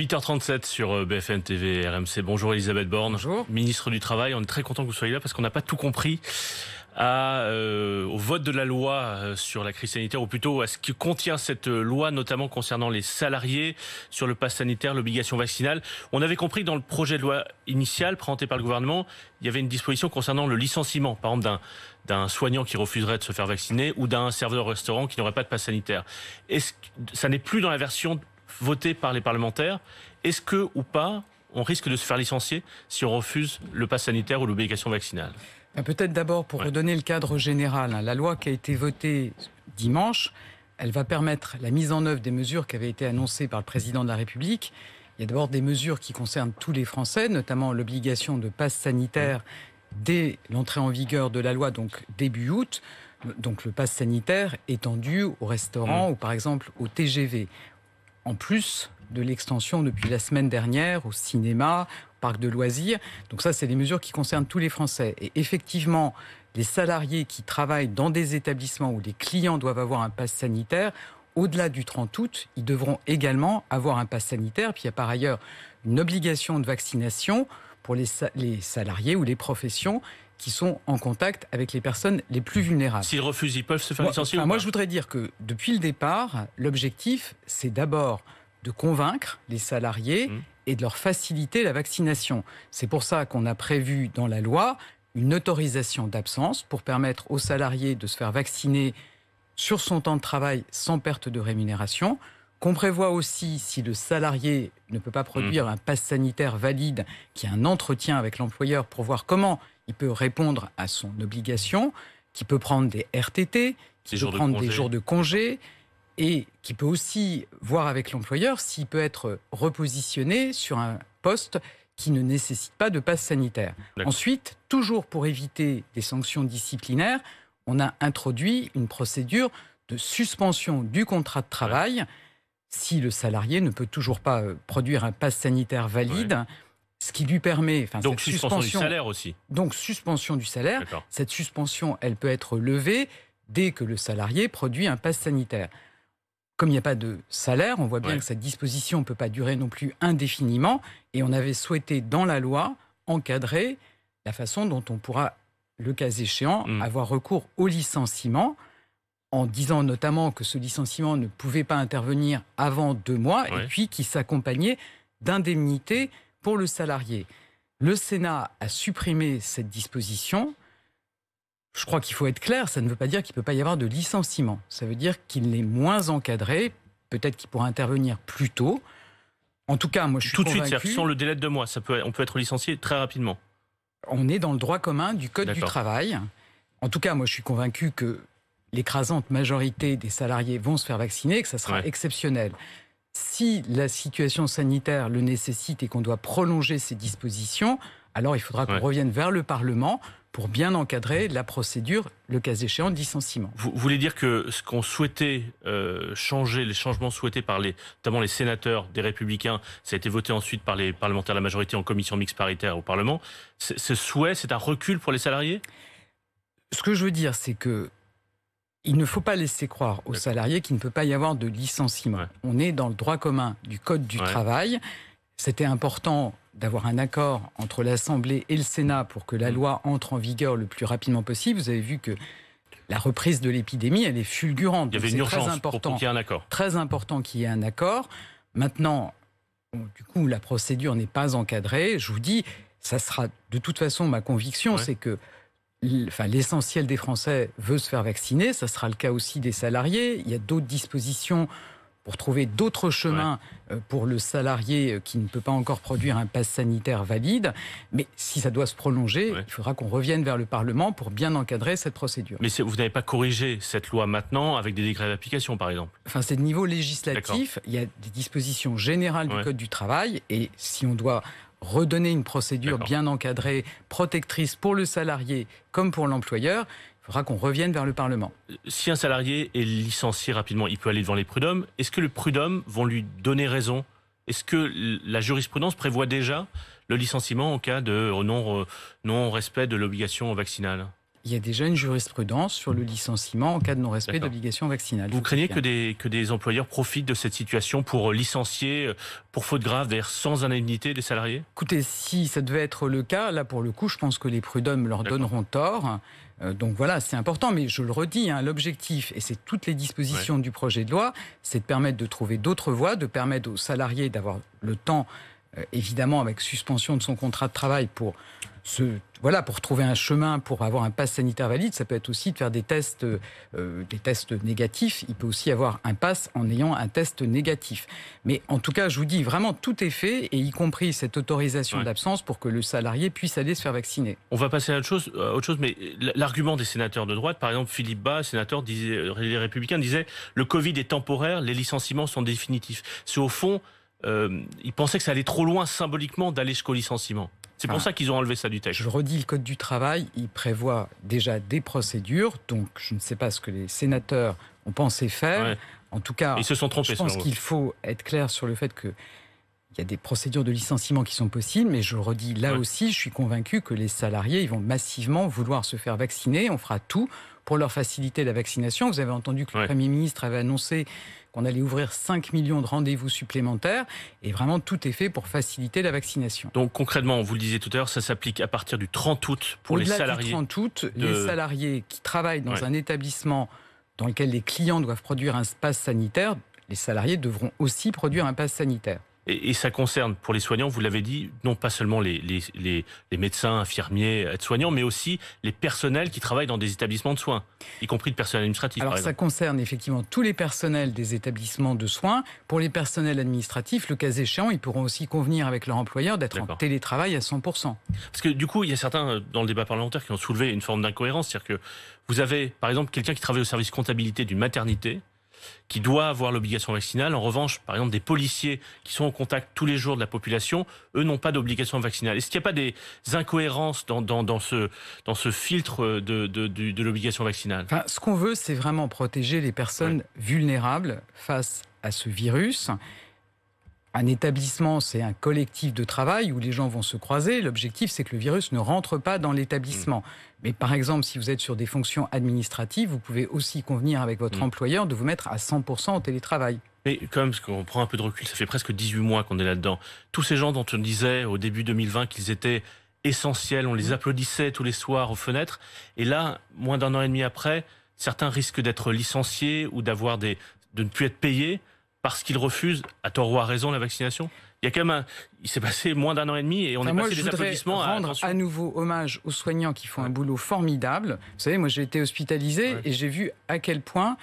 8h37 sur BFM TV RMC. Bonjour Elisabeth Borne. Bonjour. Ministre du Travail, on est très content que vous soyez là parce qu'on n'a pas tout compris au vote de la loi sur la crise sanitaire, ou plutôt à ce que contient cette loi, notamment concernant les salariés, sur le pass sanitaire, l'obligation vaccinale. On avait compris que dans le projet de loi initial présenté par le gouvernement, il y avait une disposition concernant le licenciement, par exemple d'un soignant qui refuserait de se faire vacciner ou d'un serveur de restaurant qui n'aurait pas de pass sanitaire. Est-ce que ça n'est plus dans la version votée par les parlementaires? Est-ce que, ou pas, on risque de se faire licencier si on refuse le pass sanitaire ou l'obligation vaccinale? Peut-être d'abord pour redonner le cadre général. La loi qui a été votée dimanche, elle va permettre la mise en œuvre des mesures qui avaient été annoncées par le président de la République. Il y a d'abord des mesures qui concernent tous les Français, notamment l'obligation de pass sanitaire dès l'entrée en vigueur de la loi, donc début août. Donc le pass sanitaire étendu au restaurant ou par exemple au TGV. En plus de l'extension depuis la semaine dernière au cinéma, parc de loisirs. Donc ça, c'est des mesures qui concernent tous les Français. Et effectivement, les salariés qui travaillent dans des établissements où les clients doivent avoir un pass sanitaire, au-delà du 30 août, ils devront également avoir un pass sanitaire. Puis il y a par ailleurs une obligation de vaccination pour les salariés ou les professions qui sont en contact avec les personnes les plus vulnérables. S'ils refusent, ils peuvent se faire licencier ou pas? Moi, je voudrais dire que depuis le départ, l'objectif, c'est d'abord de convaincre les salariés et de leur faciliter la vaccination. C'est pour ça qu'on a prévu dans la loi une autorisation d'absence pour permettre aux salariés de se faire vacciner sur son temps de travail sans perte de rémunération. Qu'on prévoit aussi, si le salarié ne peut pas produire un pass sanitaire valide, qu'il y a un entretien avec l'employeur pour voir comment il peut répondre à son obligation, qui peut prendre des RTT, qui peut prendre des jours de congé, et qui peut aussi voir avec l'employeur s'il peut être repositionné sur un poste qui ne nécessite pas de passe sanitaire. Ensuite, toujours pour éviter des sanctions disciplinaires, on a introduit une procédure de suspension du contrat de travail si le salarié ne peut toujours pas produire un passe sanitaire valide, ce qui lui permet... Donc suspension du salaire aussi. Donc suspension du salaire. Cette suspension, elle peut être levée dès que le salarié produit un passe sanitaire. Comme il n'y a pas de salaire, on voit bien que cette disposition ne peut pas durer non plus indéfiniment. Et on avait souhaité, dans la loi, encadrer la façon dont on pourra, le cas échéant, avoir recours au licenciement, en disant notamment que ce licenciement ne pouvait pas intervenir avant 2 mois, et puis qu'il s'accompagnait d'indemnités pour le salarié. Le Sénat a supprimé cette disposition. Je crois qu'il faut être clair, ça ne veut pas dire qu'il ne peut pas y avoir de licenciement. Ça veut dire qu'il est moins encadré, peut-être qu'il pourra intervenir plus tôt. En tout cas, moi je suis tout de convaincu... suite, c'est-à-dire sans le délai de 2 mois, on peut être licencié très rapidement. On est dans le droit commun du Code du travail. En tout cas, moi je suis convaincu que l'écrasante majorité des salariés vont se faire vacciner et que ça sera exceptionnel. Si la situation sanitaire le nécessite et qu'on doit prolonger ces dispositions, alors il faudra qu'on revienne vers le Parlement pour bien encadrer la procédure, le cas échéant, de licenciement. Vous voulez dire que ce qu'on souhaitait changer, les changements souhaités par notamment les sénateurs des Républicains, ça a été voté ensuite par les parlementaires de la majorité en commission mixte paritaire au Parlement, ce souhait, c'est un recul pour les salariés? Ce que je veux dire, c'est que il ne faut pas laisser croire aux salariés qu'il ne peut pas y avoir de licenciement. On est dans le droit commun du Code du travail. C'était important d'avoir un accord entre l'Assemblée et le Sénat pour que la loi entre en vigueur le plus rapidement possible. Vous avez vu que la reprise de l'épidémie, elle est fulgurante. Il y avait une urgence pour qu'il y ait un accord. Très important qu'il y ait un accord. Maintenant, du coup, la procédure n'est pas encadrée. Je vous dis, ça sera de toute façon ma conviction, c'est que l'essentiel des Français veut se faire vacciner. Ça sera le cas aussi des salariés. Il y a d'autres dispositions pour trouver d'autres chemins pour le salarié qui ne peut pas encore produire un pass sanitaire valide. Mais si ça doit se prolonger, il faudra qu'on revienne vers le Parlement pour bien encadrer cette procédure. Mais vous n'avez pas corrigé cette loi maintenant avec des décrets d'application, par exemple? C'est de niveau législatif. Il y a des dispositions générales du Code du travail. Et si on doit redonner une procédure bien encadrée, protectrice pour le salarié comme pour l'employeur, il faudra qu'on revienne vers le Parlement. Si un salarié est licencié rapidement, il peut aller devant les prud'hommes. Est-ce que les prud'hommes vont lui donner raison? Est-ce que la jurisprudence prévoit déjà le licenciement en cas de non-respect de l'obligation vaccinale? il y a déjà une jurisprudence sur le licenciement en cas de non-respect d'obligation vaccinale. Vous craignez que des employeurs profitent de cette situation pour licencier, pour faute grave, d'ailleurs sans indemnité des salariés? Écoutez, si ça devait être le cas, là pour le coup, je pense que les prud'hommes leur donneront tort. Donc voilà, c'est important, mais je le redis, l'objectif, et c'est toutes les dispositions du projet de loi, c'est de permettre de trouver d'autres voies, de permettre aux salariés d'avoir le temps, évidemment avec suspension de son contrat de travail, pour trouver un chemin pour avoir un pass sanitaire valide. Ça peut être aussi de faire des tests négatifs. Il peut aussi avoir un pass en ayant un test négatif. Mais en tout cas, je vous dis, vraiment, tout est fait, et y compris cette autorisation d'absence pour que le salarié puisse aller se faire vacciner. On va passer à autre chose, mais l'argument des sénateurs de droite, par exemple Philippe Bas, sénateur les Républicains, disait « le Covid est temporaire, les licenciements sont définitifs ». C'est au fond, ils pensaient que ça allait trop loin symboliquement d'aller jusqu'au licenciement. C'est pour ça qu'ils ont enlevé ça du texte. Je le redis, le Code du travail, il prévoit déjà des procédures. Donc, je ne sais pas ce que les sénateurs ont pensé faire. En tout cas, ils se sont trompés, je pense qu'il faut être clair sur le fait qu'il y a des procédures de licenciement qui sont possibles. Mais je le redis, là aussi, je suis convaincu que les salariés, ils vont massivement vouloir se faire vacciner. On fera tout pour leur faciliter la vaccination. Vous avez entendu que le Premier ministre avait annoncé qu'on allait ouvrir 5 millions de rendez-vous supplémentaires, et vraiment tout est fait pour faciliter la vaccination. Donc concrètement, vous le disiez tout à l'heure, ça s'applique à partir du 30 août pour les salariés. Du 30 août, les salariés qui travaillent dans un établissement dans lequel les clients doivent produire un pass sanitaire, les salariés devront aussi produire un pass sanitaire. Et ça concerne, pour les soignants, vous l'avez dit, non pas seulement les médecins, infirmiers, aides-soignants, mais aussi les personnels qui travaillent dans des établissements de soins, y compris le personnel administratif. Alors ça concerne effectivement tous les personnels des établissements de soins. Pour les personnels administratifs, le cas échéant, ils pourront aussi convenir avec leur employeur d'être en télétravail à 100%. Parce que du coup, il y a certains dans le débat parlementaire qui ont soulevé une forme d'incohérence. C'est-à-dire que vous avez, par exemple, quelqu'un qui travaille au service comptabilité d'une maternité, qui doit avoir l'obligation vaccinale. En revanche, par exemple, des policiers qui sont en contact tous les jours de la population, eux n'ont pas d'obligation vaccinale. Est-ce qu'il n'y a pas des incohérences dans ce filtre de l'obligation vaccinale? Ce qu'on veut, c'est vraiment protéger les personnes vulnérables face à ce virus. Un établissement, c'est un collectif de travail où les gens vont se croiser. L'objectif, c'est que le virus ne rentre pas dans l'établissement. Mais par exemple, si vous êtes sur des fonctions administratives, vous pouvez aussi convenir avec votre employeur de vous mettre à 100% au télétravail. Mais quand même, parce qu'on prend un peu de recul, ça fait presque 18 mois qu'on est là-dedans. Tous ces gens dont on disait au début 2020 qu'ils étaient essentiels, on les applaudissait tous les soirs aux fenêtres. Et là, moins d'un an et demi après, certains risquent d'être licenciés ou de ne plus être payés parce qu'ils refusent, à tort ou à raison, la vaccination. Il y a quand même il s'est passé moins d'un an et demi et on est passé des applaudissements à rendre à nouveau hommage aux soignants qui font un boulot formidable. Vous savez, moi j'ai été hospitalisé et j'ai vu à quel point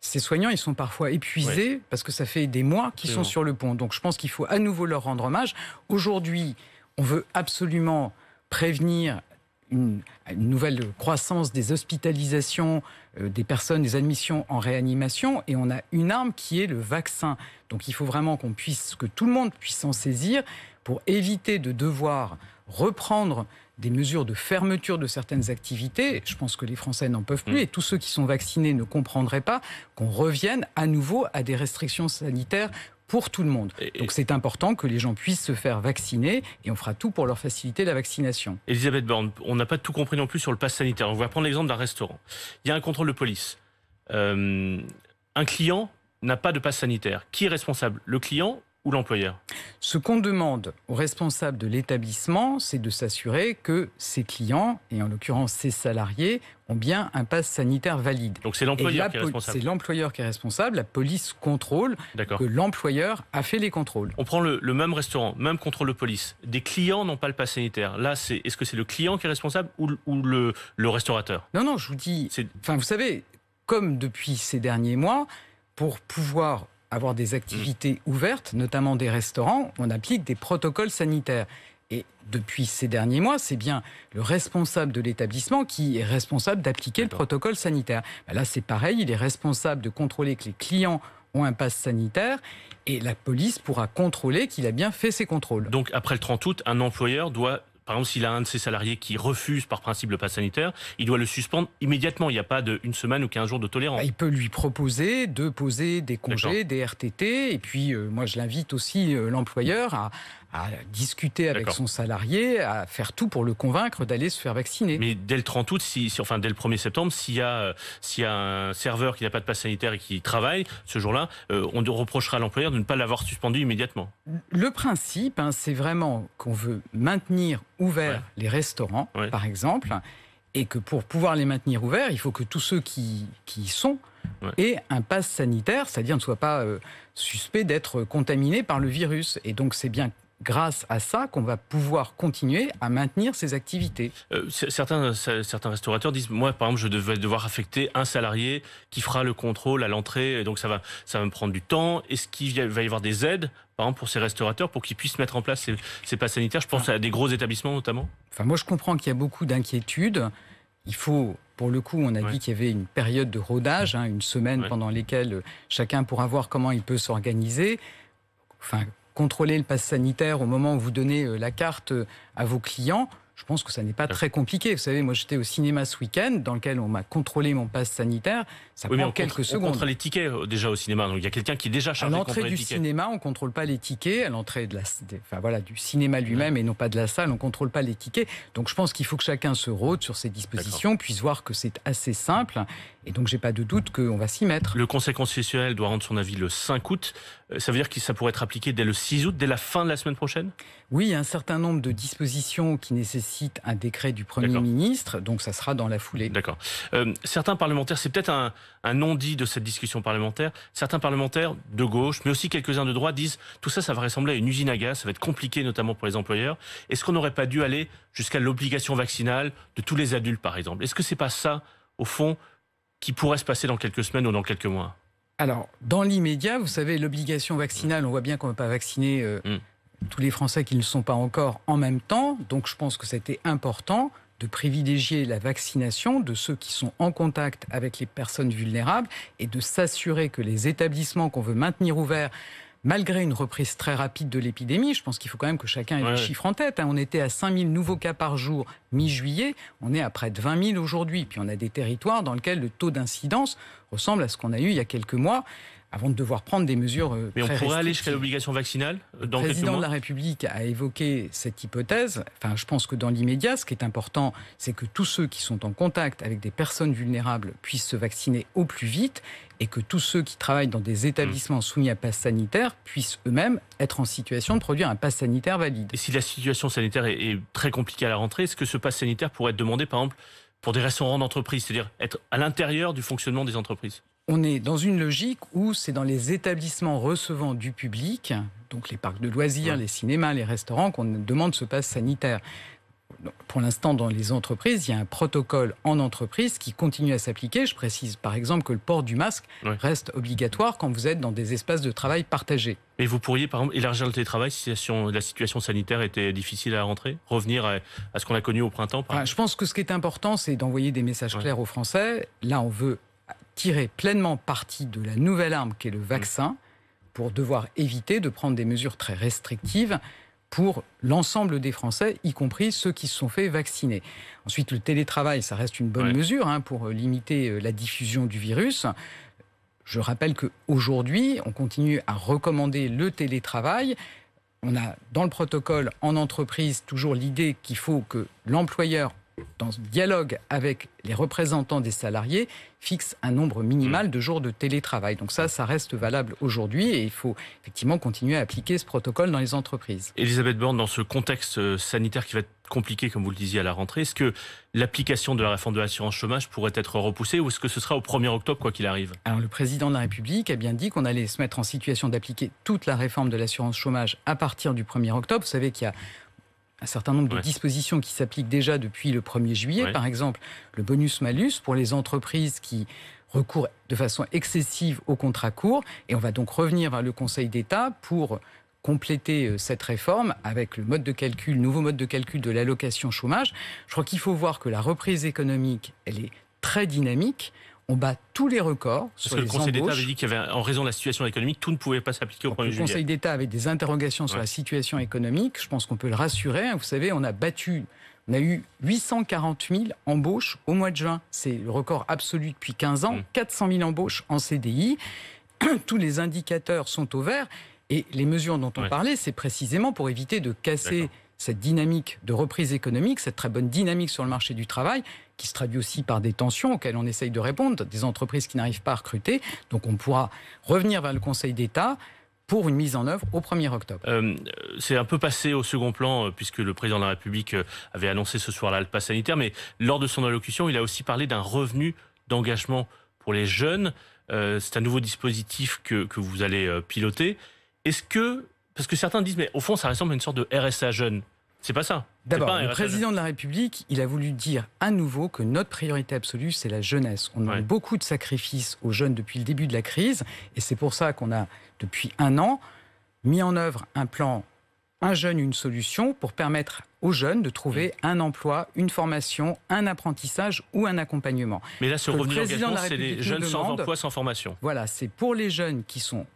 ces soignants, ils sont parfois épuisés parce que ça fait des mois qu'ils sont sur le pont. Donc je pense qu'il faut à nouveau leur rendre hommage. Aujourd'hui, on veut absolument prévenir une nouvelle croissance des hospitalisations, des personnes, des admissions en réanimation, et on a une arme qui est le vaccin. Donc il faut vraiment que tout le monde puisse s'en saisir pour éviter de devoir reprendre des mesures de fermeture de certaines activités. Je pense que les Français n'en peuvent plus, et tous ceux qui sont vaccinés ne comprendraient pas qu'on revienne à nouveau à des restrictions sanitaires pour tout le monde. Donc c'est important que les gens puissent se faire vacciner, et on fera tout pour leur faciliter la vaccination. Elisabeth Borne, on n'a pas tout compris non plus sur le pass sanitaire. On va prendre l'exemple d'un restaurant. Il y a un contrôle de police. Un client n'a pas de pass sanitaire. Qui est responsable? Le client ou l'employeur? Ce qu'on demande aux responsables de l'établissement, c'est de s'assurer que ses clients, et en l'occurrence ses salariés, ont bien un pass sanitaire valide. Donc c'est l'employeur qui est responsable? C'est l'employeur qui est responsable. La police contrôle que l'employeur a fait les contrôles. On prend le même restaurant, même contrôle de police. Des clients n'ont pas le pass sanitaire. Là, est-ce que c'est le client qui est responsable ou le restaurateur? Non, je vous dis... Vous savez, comme depuis ces derniers mois, pour pouvoir avoir des activités ouvertes, notamment des restaurants, on applique des protocoles sanitaires. Et depuis ces derniers mois, c'est bien le responsable de l'établissement qui est responsable d'appliquer le protocole sanitaire. Là, c'est pareil, il est responsable de contrôler que les clients ont un pass sanitaire, et la police pourra contrôler qu'il a bien fait ses contrôles. Donc, après le 30 août, un employeur doit... Par exemple, s'il a un de ses salariés qui refuse par principe le pass sanitaire, il doit le suspendre immédiatement. Il n'y a pas une semaine ou 15 jours de tolérance. Il peut lui proposer de poser des congés, des RTT. Et puis, moi, je l'invite aussi, l'employeur, à à discuter avec son salarié, à faire tout pour le convaincre d'aller se faire vacciner. Mais dès le 30 août, enfin dès le 1er septembre, s'il y a un serveur qui n'a pas de passe sanitaire et qui travaille ce jour-là, on reprochera à l'employeur de ne pas l'avoir suspendu immédiatement. Le principe, c'est vraiment qu'on veut maintenir ouverts les restaurants, par exemple, et que pour pouvoir les maintenir ouverts, il faut que tous ceux qui y sont aient un pass sanitaire, c'est-à-dire ne soient pas suspects d'être contaminés par le virus. Et donc c'est bien grâce à ça qu'on va pouvoir continuer à maintenir ces activités. Certains restaurateurs disent, moi par exemple, je vais devoir affecter un salarié qui fera le contrôle à l'entrée, et donc ça va me prendre du temps. Est-ce qu'il va y avoir des aides, par exemple, pour ces restaurateurs, pour qu'ils puissent mettre en place ces passes sanitaires? Je pense à des gros établissements notamment. Enfin, moi je comprends qu'il y a beaucoup d'inquiétudes. Il faut, pour le coup, on a dit qu'il y avait une période de rodage, une semaine pendant laquelle chacun pourra voir comment il peut s'organiser. Enfin, contrôler le pass sanitaire au moment où vous donnez la carte à vos clients, je pense que ça n'est pas très compliqué. Vous savez, moi j'étais au cinéma ce week-end dans lequel on m'a contrôlé mon pass sanitaire. Ça prend quelques secondes. On contrôle les tickets déjà au cinéma, donc il y a quelqu'un qui est déjà chargé de contrôler les tickets. À l'entrée du cinéma, on ne contrôle pas les tickets. À l'entrée du cinéma lui-même et non pas de la salle, on ne contrôle pas les tickets. Donc je pense qu'il faut que chacun se rôde sur ces dispositions, puisse voir que c'est assez simple. Et donc j'ai pas de doute qu'on va s'y mettre. Le Conseil constitutionnel doit rendre son avis le 5 août. Ça veut dire que ça pourrait être appliqué dès le 6 août, dès la fin de la semaine prochaine? Oui, il y a un certain nombre de dispositions qui nécessitent un décret du Premier ministre, donc ça sera dans la foulée. D'accord. Certains parlementaires, c'est peut-être un non-dit de cette discussion parlementaire, certains parlementaires de gauche, mais aussi quelques-uns de droite, disent tout ça, ça va ressembler à une usine à gaz, ça va être compliqué notamment pour les employeurs. Est-ce qu'on n'aurait pas dû aller jusqu'à l'obligation vaccinale de tous les adultes, par exemple? Est-ce que c'est pas ça, au fond, qui pourrait se passer dans quelques semaines ou dans quelques mois? Alors, dans l'immédiat, vous savez, l'obligation vaccinale, on voit bien qu'on ne va pas vacciner tous les Français qui ne le sont pas encore en même temps. Donc, je pense que c'était important de privilégier la vaccination de ceux qui sont en contact avec les personnes vulnérables et de s'assurer que les établissements qu'on veut maintenir ouverts, malgré une reprise très rapide de l'épidémie, je pense qu'il faut quand même que chacun ait les chiffres en tête. On était à 5 000 nouveaux cas par jour mi-juillet, on est à près de 20 000 aujourd'hui. Puis on a des territoires dans lesquels le taux d'incidence ressemble à ce qu'on a eu il y a quelques mois, avant de devoir prendre des mesures très restrictives. Mais on pourrait aller jusqu'à l'obligation vaccinale dans quelques mois? Le président de la République a évoqué cette hypothèse. Enfin, je pense que dans l'immédiat, ce qui est important, c'est que tous ceux qui sont en contact avec des personnes vulnérables puissent se vacciner au plus vite et que tous ceux qui travaillent dans des établissements soumis à passe sanitaire puissent eux-mêmes être en situation de produire un passe sanitaire valide. Et si la situation sanitaire est très compliquée à la rentrée, est-ce que ce passe sanitaire pourrait être demandé, par exemple, pour des restaurants d'entreprise, c'est-à-dire être à l'intérieur du fonctionnement des entreprises? On est dans une logique où c'est dans les établissements recevant du public, donc les parcs de loisirs, les cinémas, les restaurants, qu'on demande ce passe sanitaire. Pour l'instant, dans les entreprises, il y a un protocole en entreprise qui continue à s'appliquer. Je précise par exemple que le port du masque reste obligatoire quand vous êtes dans des espaces de travail partagés. Et vous pourriez, par exemple, élargir le télétravail si la situation sanitaire était difficile à la rentrée? Revenir à ce qu'on a connu au printemps, par exemple? Je pense que ce qui est important, c'est d'envoyer des messages clairs aux Français. Là, on veut tirer pleinement parti de la nouvelle arme qu'est le vaccin pour devoir éviter de prendre des mesures très restrictives pour l'ensemble des Français, y compris ceux qui se sont fait vacciner. Ensuite, le télétravail, ça reste une bonne mesure pour limiter la diffusion du virus. Je rappelle qu'aujourd'hui, on continue à recommander le télétravail. On a dans le protocole en entreprise toujours l'idée qu'il faut que l'employeur, dans ce dialogue avec les représentants des salariés, fixe un nombre minimal de jours de télétravail. Donc ça reste valable aujourd'hui et il faut effectivement continuer à appliquer ce protocole dans les entreprises. Elisabeth Borne, dans ce contexte sanitaire qui va être compliqué, comme vous le disiez, à la rentrée, est-ce que l'application de la réforme de l'assurance chômage pourrait être repoussée ou est-ce que ce sera au 1er octobre, quoi qu'il arrive? Alors le président de la République a bien dit qu'on allait se mettre en situation d'appliquer toute la réforme de l'assurance chômage à partir du 1er octobre. Vous savez qu'il y a un certain nombre de dispositions qui s'appliquent déjà depuis le 1er juillet. Par exemple, le bonus-malus pour les entreprises qui recourent de façon excessive au contrat court. Et on va donc revenir vers le Conseil d'État pour compléter cette réforme avec le nouveau mode de calcul de l'allocation chômage. Je crois qu'il faut voir que la reprise économique, elle est très dynamique. On bat tous les records sur les embauches. Parce que le Conseil d'État avait dit qu'en raison de la situation économique, tout ne pouvait pas s'appliquer au 1er juillet. Le Conseil d'État avait des interrogations sur la situation économique. Je pense qu'on peut le rassurer. Vous savez, on a eu 840 000 embauches au mois de juin. C'est le record absolu depuis 15 ans. 400 000 embauches en CDI. Tous les indicateurs sont au vert. Et les mesures dont on parlait, c'est précisément pour éviter de casser cette dynamique de reprise économique, cette très bonne dynamique sur le marché du travail, qui se traduit aussi par des tensions auxquelles on essaye de répondre, des entreprises qui n'arrivent pas à recruter. Donc on pourra revenir vers le Conseil d'État pour une mise en œuvre au 1er octobre. C'est un peu passé au second plan, puisque le président de la République avait annoncé ce soir-là le pass sanitaire, mais lors de son allocution, il a aussi parlé d'un revenu d'engagement pour les jeunes. C'est un nouveau dispositif que vous allez piloter. Est-ce que, parce que certains disent, mais au fond, ça ressemble à une sorte de RSA jeune. C'est pas ça. D'abord, le président de la République, il a voulu dire à nouveau que notre priorité absolue, c'est la jeunesse. On demande beaucoup de sacrifices aux jeunes depuis le début de la crise. Et c'est pour ça qu'on a, depuis 1 an, mis en œuvre un plan « Un jeune, une solution » pour permettre aux jeunes de trouver un emploi, une formation, un apprentissage ou un accompagnement. Mais là, ce revenu d'engagement, c'est les jeunes sans emploi, sans formation. Voilà, c'est pour les jeunes qui sont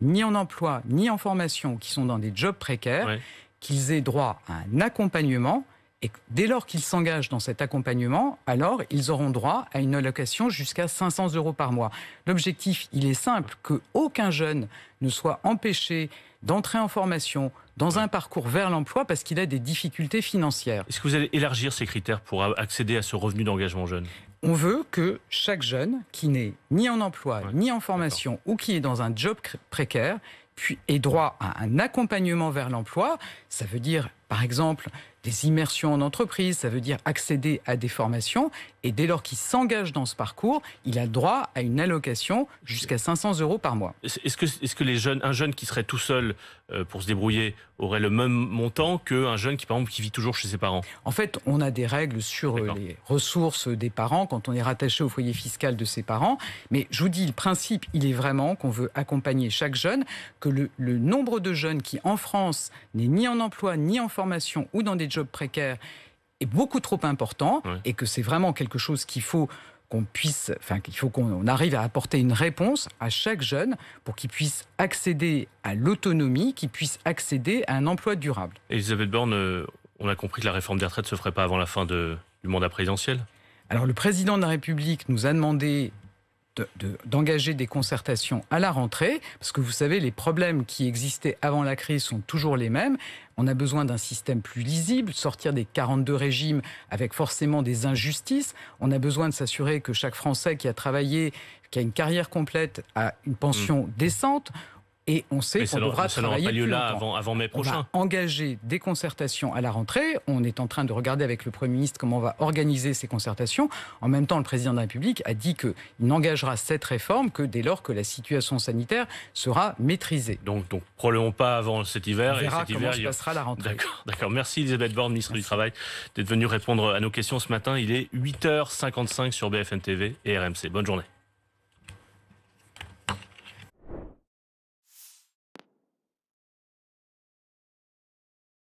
ni en emploi, ni en formation, qui sont dans des jobs précaires, qu'ils aient droit à un accompagnement, et dès lors qu'ils s'engagent dans cet accompagnement, alors ils auront droit à une allocation jusqu'à 500 € par mois. L'objectif, il est simple, qu'aucun jeune ne soit empêché d'entrer en formation dans un parcours vers l'emploi parce qu'il a des difficultés financières. Est-ce que vous allez élargir ces critères pour accéder à ce revenu d'engagement jeune ? On veut que chaque jeune qui n'est ni en emploi, ni en formation, ou qui est dans un job précaire, ait droit à un accompagnement vers l'emploi. Ça veut dire, par exemple, des immersions en entreprise, ça veut dire accéder à des formations. Et dès lors qu'il s'engage dans ce parcours, il a droit à une allocation jusqu'à 500 € par mois. Est-ce que un jeune qui serait tout seul pour se débrouiller aurait le même montant qu'un jeune qui, par exemple, qui vit toujours chez ses parents ? En fait, on a des règles sur les ressources des parents quand on est rattaché au foyer fiscal de ses parents. Mais je vous dis, le principe, il est vraiment qu'on veut accompagner chaque jeune, que le nombre de jeunes qui, en France, n'est ni en emploi, ni en formation ou dans des jobs précaires est beaucoup trop important et que c'est vraiment quelque chose qu'il faut qu'on arrive à apporter une réponse à chaque jeune pour qu'il puisse accéder à l'autonomie, qu'il puisse accéder à un emploi durable. Elisabeth Borne, on a compris que la réforme des retraites ne se ferait pas avant la fin du mandat présidentiel. Alors le président de la République nous a demandé d'engager des concertations à la rentrée, parce que vous savez, les problèmes qui existaient avant la crise sont toujours les mêmes. On a besoin d'un système plus lisible, sortir des 42 régimes avec forcément des injustices. On a besoin de s'assurer que chaque Français qui a travaillé, qui a une carrière complète, a une pension décente. Et on sait qu'on devra travailler pas lieu plus là longtemps. avant mai prochain. On va engager des concertations à la rentrée. On est en train de regarder avec le Premier ministre comment on va organiser ces concertations. En même temps, le Président de la République a dit qu'il n'engagera cette réforme que dès lors que la situation sanitaire sera maîtrisée. Donc probablement pas avant cet hiver. On verra comment se passera la rentrée. D'accord. Merci Elisabeth Borne, ministre du Travail, d'être venue répondre à nos questions ce matin. Il est 8h55 sur BFM TV et RMC. Bonne journée.